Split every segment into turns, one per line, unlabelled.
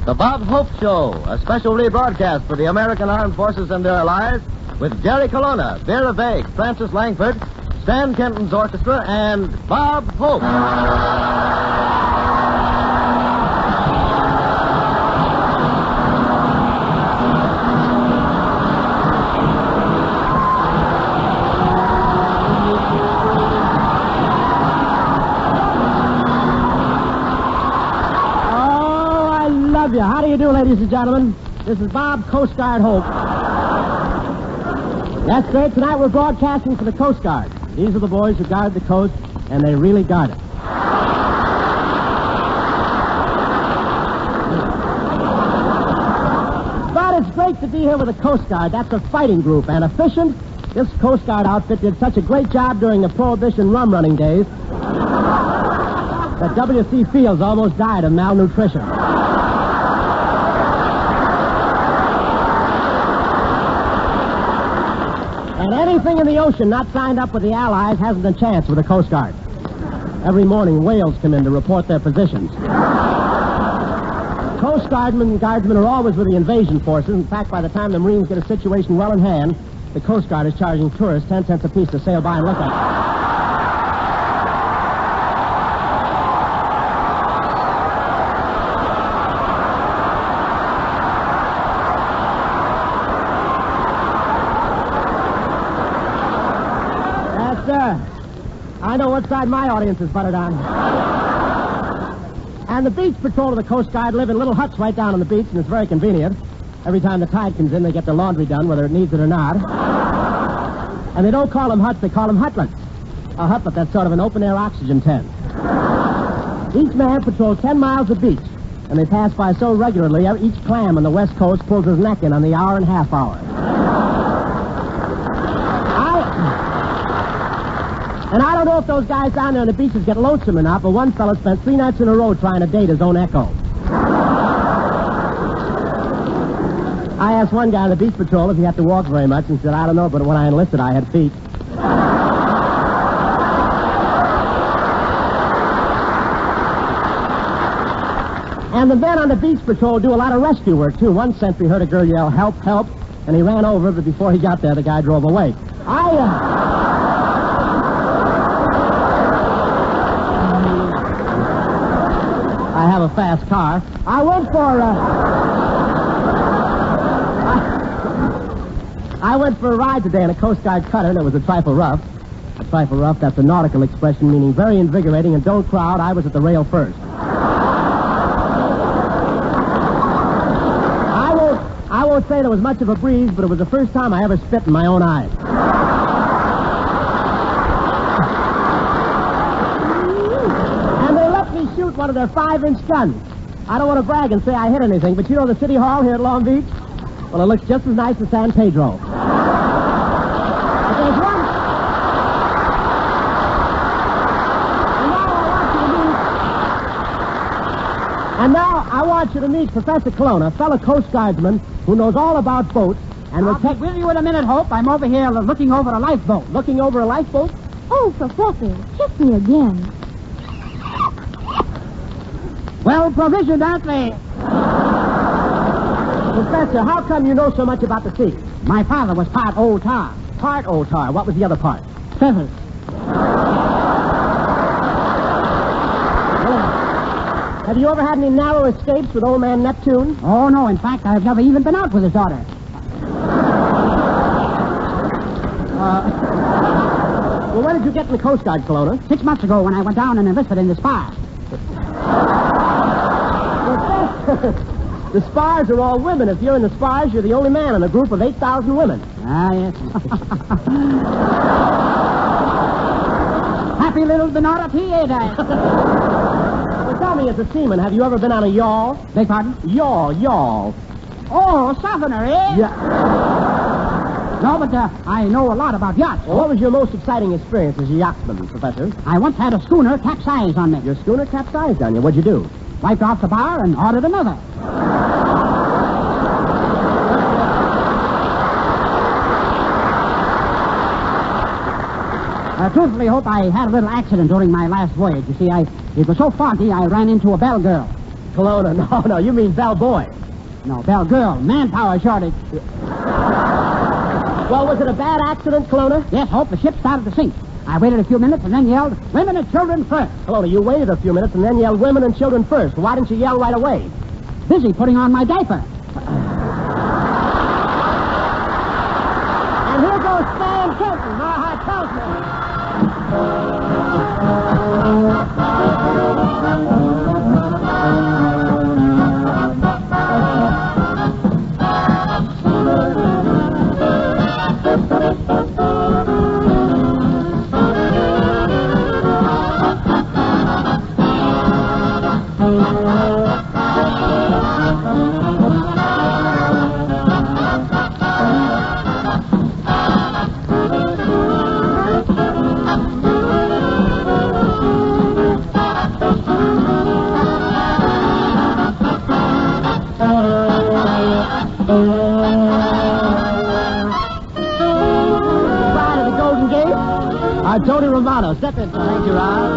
The Bob Hope Show, a special rebroadcast for the American Armed Forces and their allies, with Jerry Colonna, Vera Vague, Francis Langford, Stan Kenton's orchestra, and Bob Hope.
How do you do, ladies and gentlemen? This is Bob Coast Guard Hope. Yes, sir, tonight we're broadcasting for the Coast Guard. These are the boys who guard the coast, and they really guard it. But it's great to be here with the Coast Guard. That's a fighting group, and efficient. This Coast Guard outfit did such a great job during the Prohibition rum running days that W.C. Fields almost died of malnutrition. And anything in the ocean not signed up with the Allies hasn't a chance with the Coast Guard. Every morning, whales come in to report their positions. Coast Guardsmen and Guardsmen are always with the invasion forces. In fact, by the time the Marines get a situation well in hand, the Coast Guard is charging tourists 10 cents apiece to sail by and look at it. I know what side my audience is butted on. And the beach patrol of the Coast Guard live in little huts right down on the beach, and it's very convenient. Every time the tide comes in, they get their laundry done, whether it needs it or not. And they don't call them huts, they call them hutlets. A hutlet, that's sort of an open-air oxygen tent. Each man patrols 10 miles of beach, and they pass by so regularly, each clam on the West Coast pulls his neck in on the hour and a half hour. And I don't know if those guys down there on the beaches get lonesome or not, but one fellow spent 3 nights in a row trying to date his own echo. I asked one guy on the beach patrol if he had to walk very much, and said, I don't know, but when I enlisted, I had feet. And the men on the beach patrol do a lot of rescue work, too. One sentry heard a girl yell, help, help, and he ran over, but before he got there, the guy drove away. I have a fast car. I went for a ride today in a Coast Guard cutter, and it was a trifle rough. A trifle rough, that's a nautical expression meaning very invigorating, and don't crowd, I was at the rail first. I won't say there was much of a breeze, but it was the first time I ever spit in my own eyes. Shoot one of their 5-inch guns. I don't want to brag and say I hit anything, but you know the City Hall here at Long Beach? Well, it looks just as nice as San Pedro. But there's one... And now I want you to meet Professor Colonna, a fellow Coast Guardsman who knows all about boats, and will
I'll be with you in a minute, Hope. I'm over here looking over a lifeboat.
Looking over a lifeboat?
Oh, Professor, kiss me again.
Well provisioned, aren't they?
Professor, how come you know so much about the sea?
My father was part old tar.
Part old tar. What was the other part?
Feathers.
Have you ever had any narrow escapes with old man Neptune?
Oh, no. In fact, I've never even been out with his daughter.
Well, when did you get in the Coast Guard, Colonna?
6 months ago when I went down and enlisted in the spars.
The spars are all women. If you're in the spars, you're the only man in a group of 8,000 women.
Ah, yes. Happy little minority, ain't I?
Well, tell me, as a seaman, have you ever been on a yawl?
Beg pardon?
Yawl.
Oh, a softener, eh?
Yeah.
No, but I know a lot about yachts.
Well, what was your most exciting experience as a yachtsman, Professor?
I once had a schooner capsize on me.
Your schooner capsized on you. What'd you do?
Wiped off the bar and ordered another. Truthfully, Hope, I had a little accident during my last voyage. You see, it was so foggy, I ran into a bell girl.
Colonna. No, you mean Bell Boy.
No, Bell Girl. Manpower shortage.
Well, was it a bad accident, Colonna?
Yes, Hope, the ship started to sink. I waited a few minutes and then yelled, women and children first.
Colonna, you waited a few minutes and then yelled women and children first. Why didn't you yell right away?
Busy putting on my diaper.
And here goes Stan Kenton, our high Tony Romano, step in. Thank you, Rob.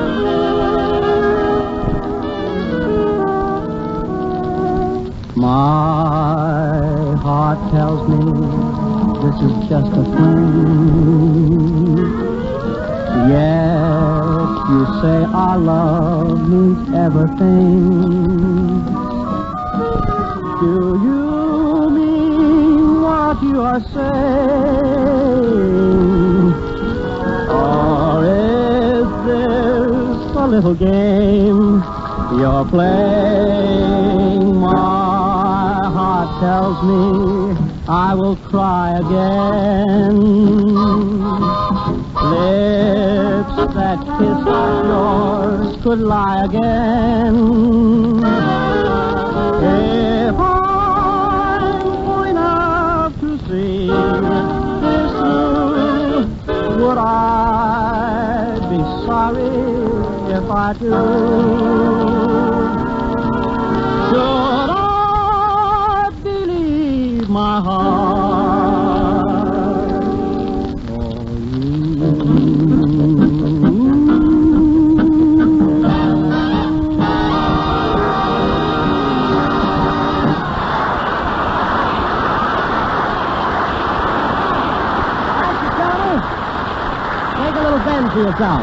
My heart tells me this is just a fling. Yes, you say our love means everything. Do you mean what you are saying? Or is this a little game you're playing? My heart tells me I will cry again. Lips that kiss yours could lie again. If I'm fool enough to see this through, would I be sorry if I do? Should I believe my heart for you? To yourself.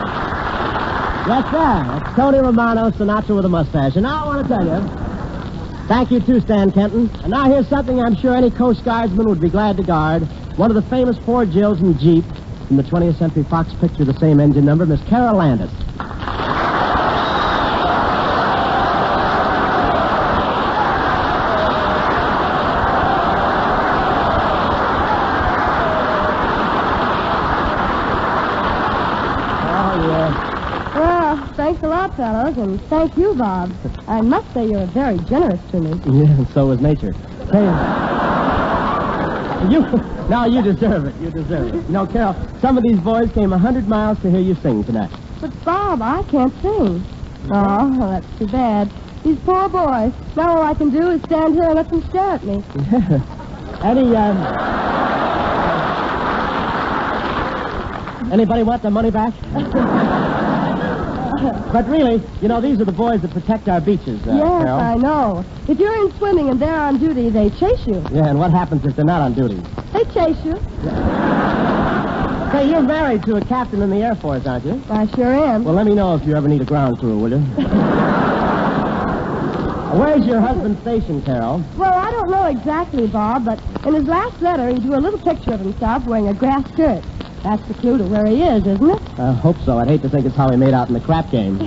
Yes, sir. It's Tony Romano, Sinatra with a mustache. And now I want to tell you, thank you too, Stan Kenton. And now here's something I'm sure any Coast Guardsman would be glad to guard. One of the famous Ford Jills and Jeep from the 20th Century Fox picture, the same engine number, Miss Carole Landis.
Thanks a lot, fellows, and thank you, Bob. I must say you're very generous to me.
Yeah, and so is nature. Hey, you deserve it. You deserve it. You know, Carol, some of these boys came 100 miles to hear you sing tonight.
But, Bob, I can't sing. Oh, well, that's too bad. These poor boys. Now all I can do is stand here and let them stare at me.
Anybody want their money back? But really, you know, these are the boys that protect our beaches,
Yes,
Carol.
I know. If you're in swimming and they're on duty, they chase you.
Yeah, and what happens if they're not on duty?
They chase you.
Say, you're married to a captain in the Air Force, aren't you?
I sure am.
Well, let me know if you ever need a ground crew, will you? Where's your husband stationed, Carol?
Well, I don't know exactly, Bob, but in his last letter, he drew a little picture of himself wearing a grass skirt. That's the clue to where he is, isn't it?
I hope so. I'd hate to think it's how he made out in the crap game.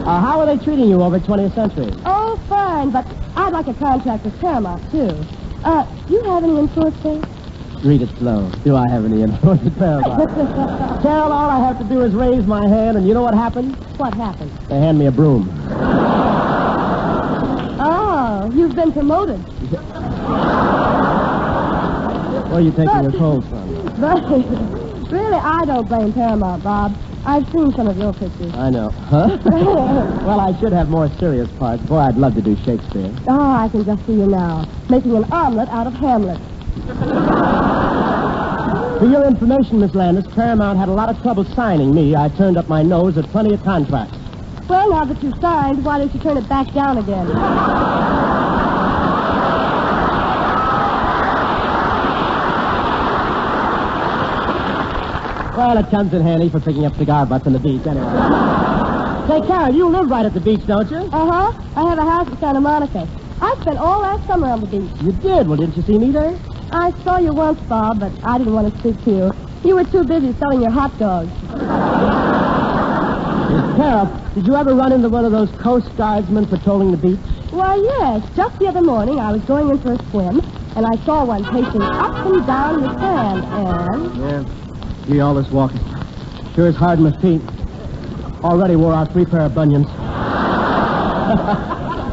How are they treating you over at 20th Century?
Oh, fine, but I'd like a contract with Paramount, too. Do you have any influence there?
Read it slow. Do I have any influence at Paramount? Carol, all I have to do is raise my hand, and you know what happens?
What happened?
They hand me a broom.
Oh, you've been promoted.
Where are you taking your clothes from?
But really, I don't blame Paramount, Bob. I've seen some of your pictures.
I know. Huh? Well, I should have more serious parts. Boy, I'd love to do Shakespeare.
Oh, I can just see you now, making an omelet out of Hamlet.
For your information, Miss Landis, Paramount had a lot of trouble signing me. I turned up my nose at plenty of contracts.
Well, now that you've signed, why don't you turn it back down again?
Well, it comes in handy for picking up cigar butts on the beach, anyway. Say, Carol, you live right at the beach, don't you?
Uh-huh. I have a house in Santa Monica. I spent all last summer on the beach.
You did? Well, didn't you see me there?
I saw you once, Bob, but I didn't want to speak to you. You were too busy selling your hot dogs.
Carol, did you ever run into one of those Coast Guardsmen patrolling the beach?
Why, yes. Just the other morning, I was going in for a swim, and I saw one pacing up and down the sand, and...
Yeah. Gee, all this walking. Sure is hard on my feet. Already wore out 3 pair of bunions.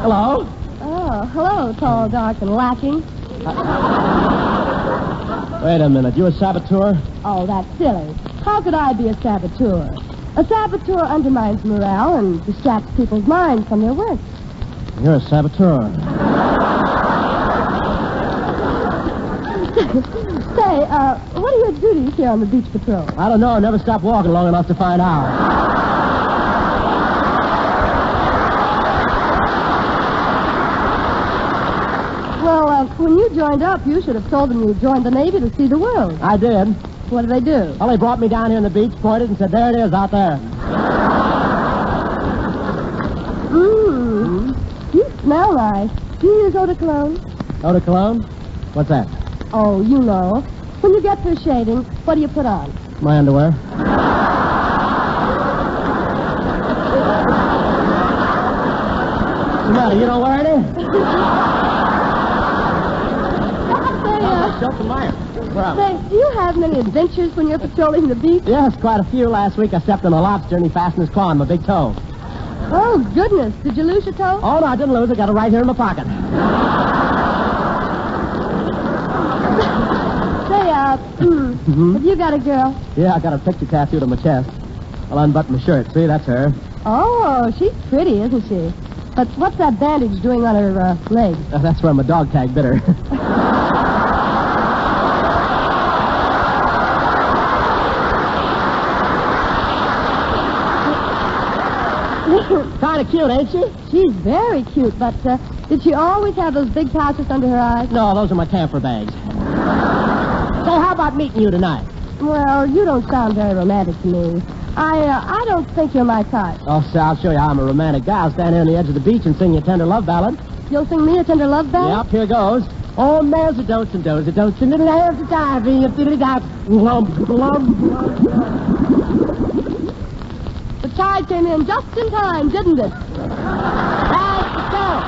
Hello?
Oh, hello, tall, dark, and lacking.
Wait a minute. You a saboteur?
Oh, that's silly. How could I be a saboteur? A saboteur undermines morale and distracts people's minds from their work.
You're a saboteur.
Say, what are your duties here on the beach patrol?
I don't know. I never stopped walking long enough to find out.
Well, when you joined up, you should have told them you joined the Navy to see the world.
I did.
What did they do?
Well, they brought me down here on the beach, pointed, and said, there it is, out there.
You smell nice. Do you use eau de cologne?
Eau de cologne? What's that?
Oh, you know. When you get through shaving, what do you put on?
My underwear. What's the matter? You don't wear any?
Say, do you have many adventures when you're patrolling the beach?
Yes, quite a few. Last week I stepped on a lobster and he fastened his claw on my big toe.
Oh, goodness. Did you lose your toe?
Oh, no, I didn't lose it. Got it right here in my pocket.
Say, have you got a girl?
Yeah, I got a picture tattooed on my chest. I'll unbutton my shirt. See, that's her.
Oh, she's pretty, isn't she? But what's that bandage doing on her leg?
That's where my dog tag bit her. Kind of cute, ain't she?
She's very cute, but did she always have those big pouches under her eyes?
No, those are my camphor bags. So how about meeting you tonight?
Well, you don't sound very romantic to me. I don't think you're my type.
Oh, sir, I'll show you how I'm a romantic guy. I'll stand here on the edge of the beach and sing you a tender love ballad.
You'll sing me a tender love ballad?
Yep, here goes. Oh, there's a don'ts and does, a don'ts and little hands to diving, a fiddly dop,
The tide came in just in time, didn't it?
Let's go.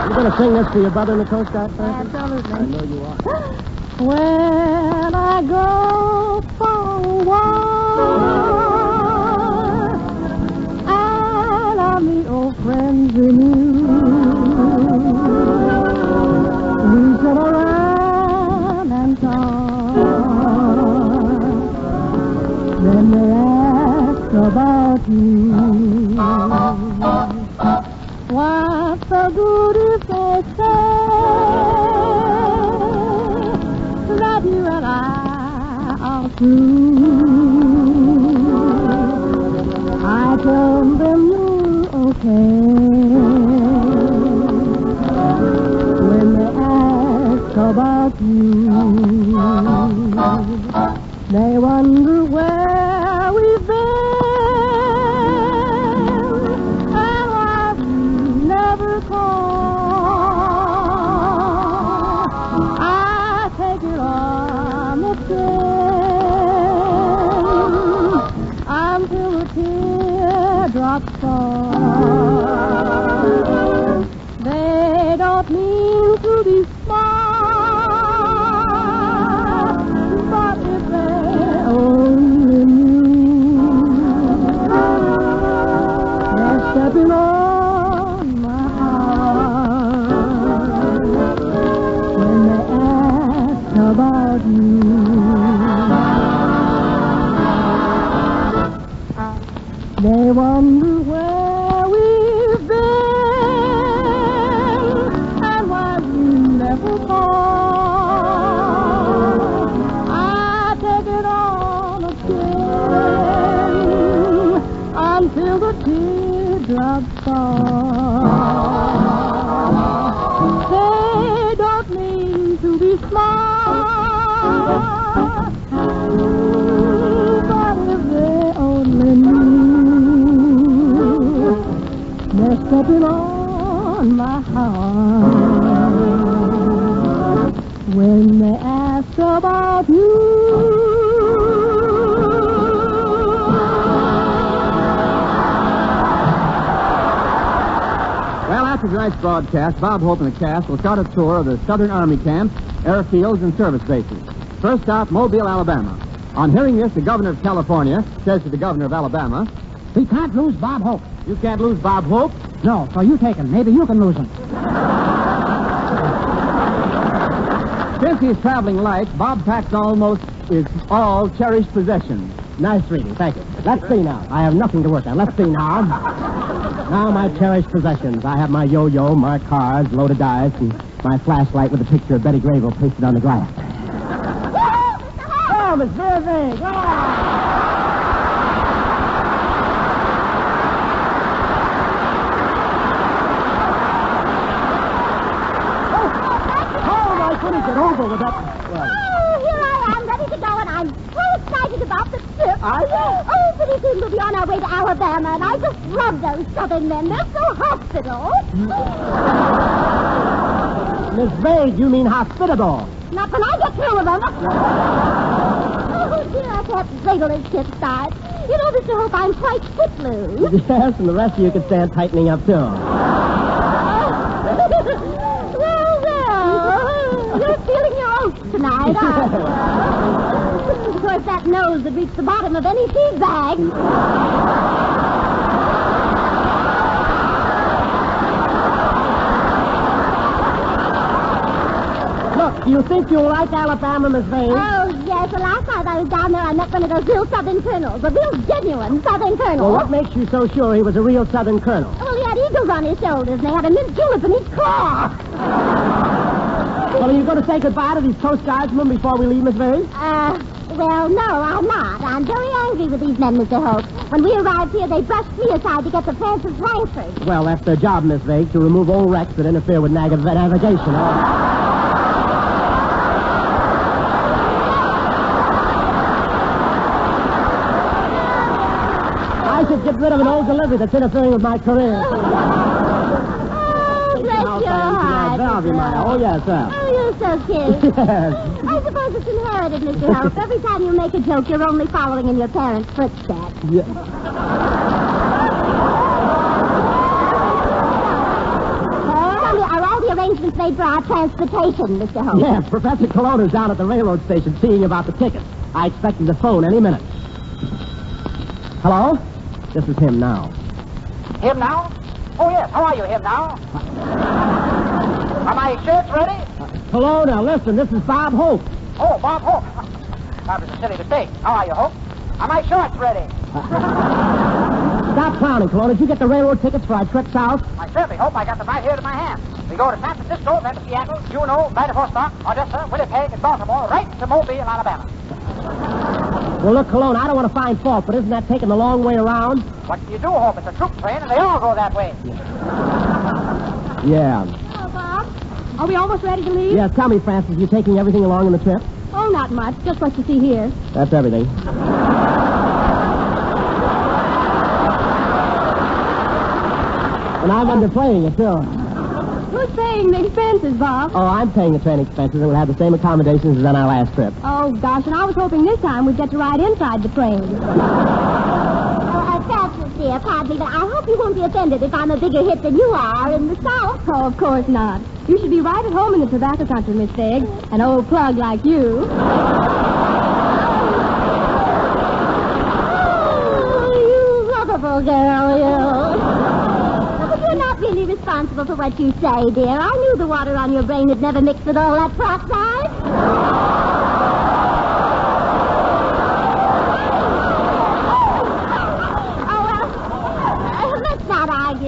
You going to sing this for your brother in the Coast Guard, Francis?
Absolutely.
I know you are.
When I go for a walk, and I meet old friends renew, we sit around and talk, then they ask about you. What's the good if they say that you and I are through? I tell them you're okay. When they ask about you, they wonder where we've been. They don't mean to be smart, but if they only knew, they're stepping on my heart when they ask about you. They wonder where we've knocking on my heart when they ask about you.
Well, after tonight's broadcast, Bob Hope and the cast will start a tour of the Southern Army camps, airfields, and service bases. First stop, Mobile, Alabama. On hearing this, the governor of California says to the governor of Alabama,
We can't lose Bob Hope.
You can't lose Bob Hope.
No, so you take him. Maybe you can lose him.
Since he's traveling light, Bob packs almost his all cherished possessions.
Nice reading, thank you. Let's see now. I have nothing to work on. Let's see now. Now my cherished possessions. I have my yo-yo, marked cards, loaded dice, and my flashlight with a picture of Betty Grable pasted on the glass. Oh, Miss Bergen! Get over with that.
Well. Oh, here I am, ready to go, and I'm so excited about the trip.
Are you?
Oh, pretty soon we'll be on our way to Alabama, and I just love those southern men. They're so hospitable.
Miss Vague, you mean hospitable.
Not when I get through with them. Oh, dear, I can't wait till this trip starts. You know, Mr. Hope, I'm quite footloose.
Yes, and the rest of you can stand tightening up, too.
You're feeling your oats tonight, aren't you? Of course, that nose would reach the bottom of any feed bag.
Look, do you think you'll like Alabama, Miss Vane?
Oh, yes. Well, last night I was down there, I met one of those real Southern colonels, a real genuine Southern colonel.
Well, what makes you so sure he was a real Southern colonel?
Well, he had eagles on his shoulders, and they had a mint julep in his claw.
Well, are you going to say goodbye to these Coast Guardsmen before we leave, Miss Vane?
Well, no, I'm not. I'm very angry with these men, Mr. Hope. When we arrived here, they brushed me aside to get to Francis Langford.
Well, that's their job, Miss Vague, to remove old wrecks that interfere with navigation. I should get rid of an old delivery that's interfering with my career.
Oh, bless your heart.
Oh, yes, sir.
Oh, you're so cute.
Yes.
I suppose it's inherited, Mr. Hope. Every time you make a joke, you're only following in your parents' footsteps.
Yeah.
Tell me, are all the arrangements made for our transportation, Mr. Hope?
Yes, Professor Colonna's down at the railroad station seeing about the tickets. I expect him to phone any minute. Hello? This is him now.
Him now? Oh, yes. How are you, him now? Are my shirts ready?
Colonna, listen, this is Bob Hope.
Oh, Bob Hope. That was a silly mistake. How are you, Hope? Are my shorts ready?
Stop clowning, Colonna. Did you get the railroad tickets for our trip south?
I certainly hope I got them right here in my hand. We go to San Francisco, then to Seattle, Juneau, Vladivostok, Odessa, Winnipeg, and Baltimore, right to Mobile, Alabama.
Well, look, Colonna, I don't want to find fault, but isn't that taking the long way around?
What do you do, Hope? It's a troop train, and they all go that way.
Yeah.
Oh, Bob, are we almost ready to leave?
Yeah, tell me, Francis, you taking everything along in the trip?
Oh, not much. Just what you see here.
That's everything. And I'm underplaying it, too.
Who's paying the expenses, Bob?
Oh, I'm paying the train expenses, and we'll have the same accommodations as on our last trip.
Oh, gosh, and I was hoping this time we'd get to ride inside the train.
Francis, dear, pardon me, but I hope you won't be offended if I'm a bigger hit than you are in the South.
Oh, of course not. You should be right at home in the tobacco country, Miss Biggs. An old plug like you.
Oh, you lovable girl, you. But you're not really responsible for what you say, dear. I knew the water on your brain had never mixed with all that peroxide.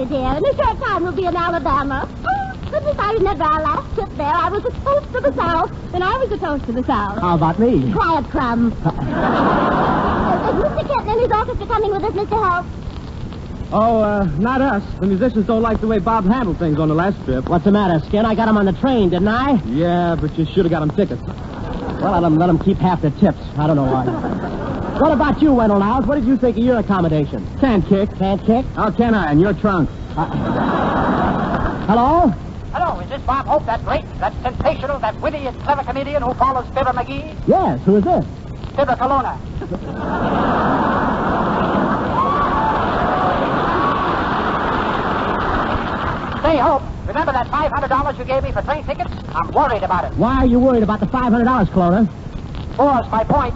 Dear. In a short time, we'll be in Alabama. Oh, goodness, I remember our last trip there. I was a toast to the South.
And I was a toast to the South.
How about me?
Quiet, Crumb. Is Mr. Kenton and his orchestra coming with us, Mr. Hope?
Oh, not us. The musicians don't like the way Bob handled things on the last trip.
What's the matter, Skin? I got him on the train, didn't I?
Yeah, but you should have got them tickets.
Well, let them keep half their tips. I don't know why. What about you, Wendell Niles? What did you think of your accommodation?
Can't kick.
Can't kick?
How can I? In your trunk.
Hello?
Hello, is this Bob Hope, that great, that sensational, that witty and clever comedian who follows Fibber McGee?
Yes, who is this?
Fibber Colonna. Say, Hope, remember that $500 you gave me for train tickets? I'm worried about it.
Why are you worried about the $500, Colonna?
Four's my point.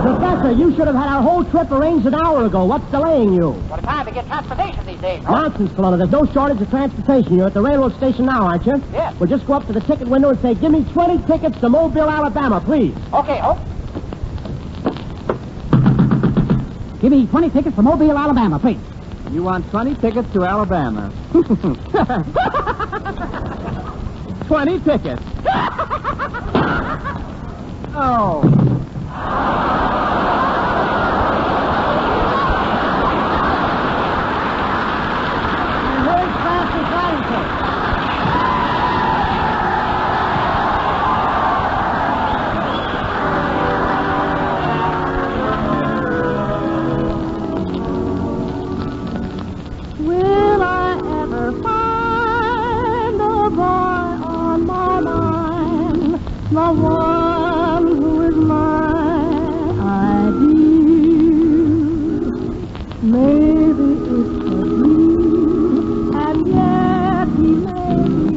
Professor, you should have had our whole trip arranged an hour ago. What's delaying you?
What a time to get transportation these days, Hope.
Nonsense, Colonna. There's no shortage of transportation. You're at the railroad station now, aren't you?
Yes.
Well, just go up to the ticket window and say, give me 20 tickets to Mobile, Alabama, please.
Okay, Hope.
Give me 20 tickets for Mobile, Alabama, please.
You want 20 tickets to Alabama. 20 tickets. Oh.
Where's Francis Langford?
Will I ever find the boy on my mind? The one who is my ideal. Maybe it's a dream, and yet he may be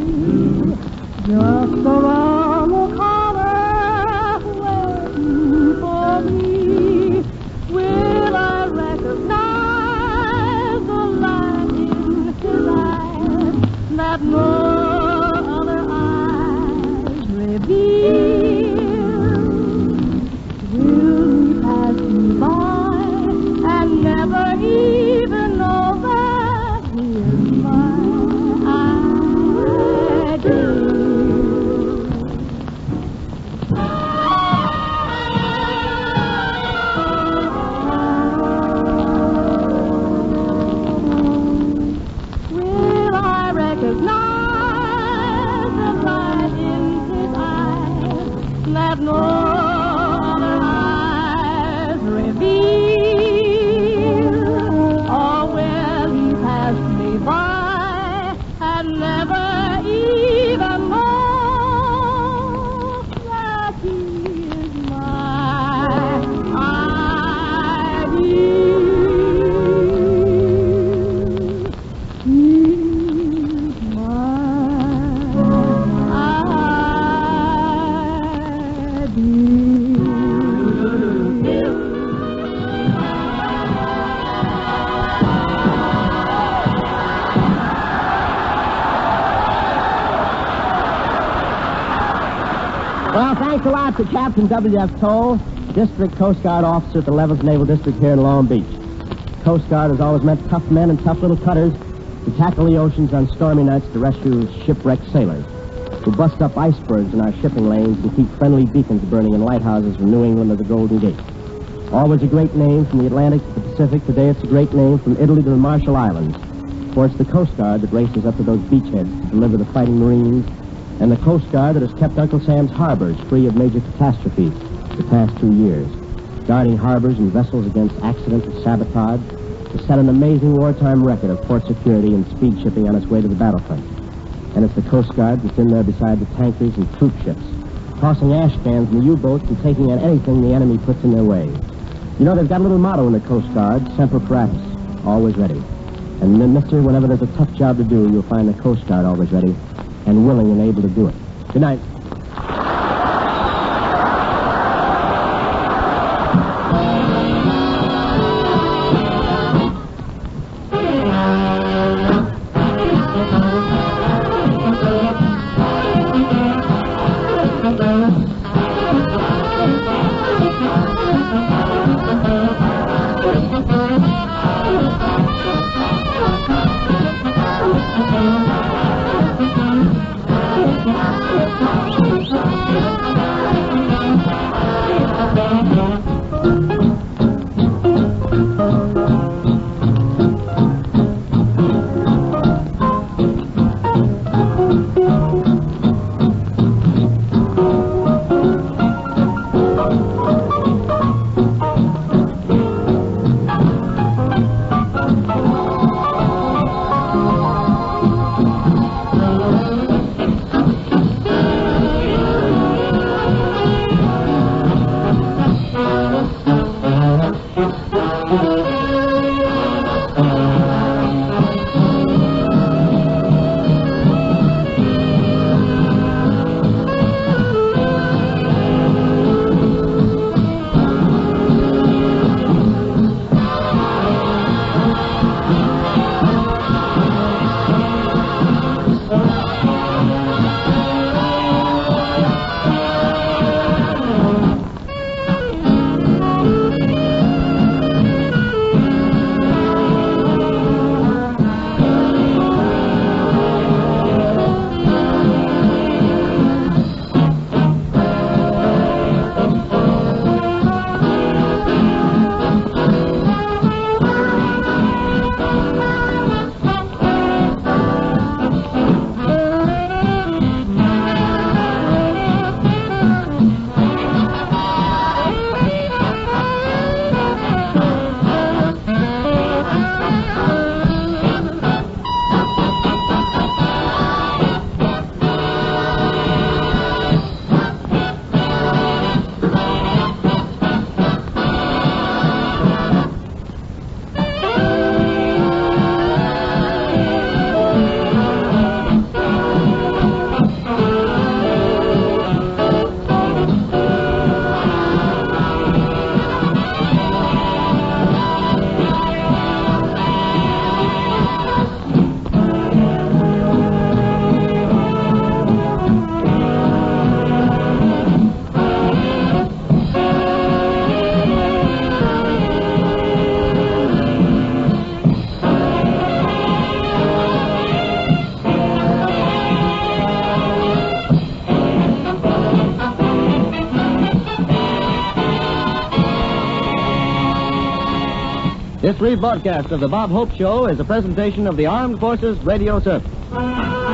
just around the corner waiting for me. Will I recognize the light in his eyes that no other eyes reveal? Will he pass me by and never even know that he is my ideal? Will I recognize the light in his eyes that no other eyes reveal? Or will he pass me by and never even know that he is my ideal? He's
Well, thanks a lot to Captain W.F. Toll, District Coast Guard Officer at the 11th Naval District here in Long Beach. Coast Guard has always meant tough men and tough little cutters who tackle the oceans on stormy nights to rescue shipwrecked sailors, who bust up icebergs in our shipping lanes and keep friendly beacons burning in lighthouses from New England to the Golden Gate. Always a great name from the Atlantic to the Pacific. Today it's a great name from Italy to the Marshall Islands. For it's the Coast Guard that races up to those beachheads to deliver the fighting Marines, and the Coast Guard that has kept Uncle Sam's harbors free of major catastrophes the past 2 years, guarding harbors and vessels against accident and sabotage to set an amazing wartime record of port security and speed shipping on its way to the battlefront. And it's the Coast Guard that's in there beside the tankers and troop ships, tossing ash cans in the U-boats and taking on anything the enemy puts in their way. You know, they've got a little motto in the Coast Guard, Semper Paratus, always ready. And then, mister, whenever there's a tough job to do, you'll find the Coast Guard always ready and willing and able to do it. Good night.
Thank you.
rebroadcast of the Bob Hope Show is a presentation of the Armed Forces Radio Service.